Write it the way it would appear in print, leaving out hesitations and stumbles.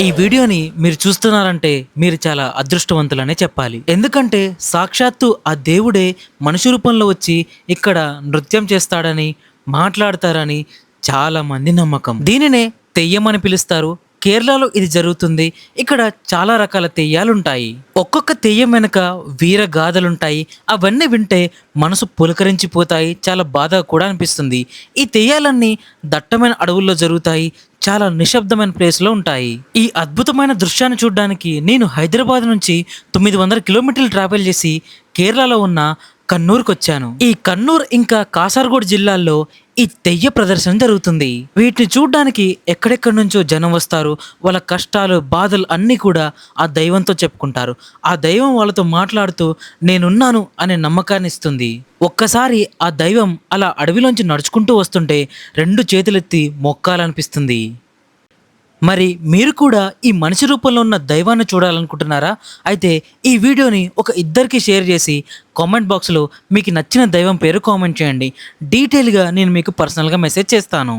ఈ వీడియోని మీరు చూస్తున్నారంటే మీరు చాలా అదృష్టవంతులనే చెప్పాలి. ఎందుకంటే సాక్షాత్తు ఆ దేవుడే మనిషి రూపంలో వచ్చి ఇక్కడ నృత్యం చేస్తాడని, మాట్లాడతారని చాలా మంది నమ్మకం. దీనినే తెయ్యం అని పిలుస్తారు. కేరళలో ఇది జరుగుతుంది. ఇక్కడ చాలా రకాల తెయ్యాలుంటాయి. ఒక్కొక్క తెయ్యం వెనుక వీర గాథలుంటాయి. అవన్నీ వింటే మనసు పులకరించిపోతాయి. చాలా బాధగా కూడా అనిపిస్తుంది. ఈ తెయ్యాలన్నీ దట్టమైన అడవుల్లో జరుగుతాయి. చాలా నిశ్శబ్దమైన ప్లేస్లో ఉంటాయి. ఈ అద్భుతమైన దృశ్యాన్ని చూడడానికి నేను హైదరాబాద్ నుంచి 900 కిలోమీటర్లు ట్రావెల్ చేసి కేరళలో ఉన్న కన్నూర్కి వచ్చాను. ఈ కన్నూర్ ఇంకా కాసర్గోడ్ జిల్లాల్లో ఈ తెయ్య ప్రదర్శన జరుగుతుంది. వీటిని చూడడానికి ఎక్కడెక్కడి నుంచో జనం వస్తారు. వాళ్ళ కష్టాలు, బాధలు అన్నీ కూడా ఆ దైవంతో చెప్పుకుంటారు. ఆ దైవం వాళ్ళతో మాట్లాడుతూ నేనున్నాను అనే నమ్మకాన్ని ఇస్తుంది. ఒక్కసారి ఆ దైవం అలా అడవిలోంచి నడుచుకుంటూ వస్తుంటే 2 చేతులెత్తి మొక్కాలనిపిస్తుంది. మరి మీరు కూడా ఈ మనిషి రూపంలో ఉన్న దైవాన్ని చూడాలనుకుంటున్నారా? అయితే ఈ వీడియోని ఒక ఇద్దరికి షేర్ చేసి కామెంట్ బాక్స్లో మీకు నచ్చిన దైవం పేరు కామెంట్ చేయండి. డీటెయిల్గా నేను మీకు పర్సనల్గా మెసేజ్ చేస్తాను.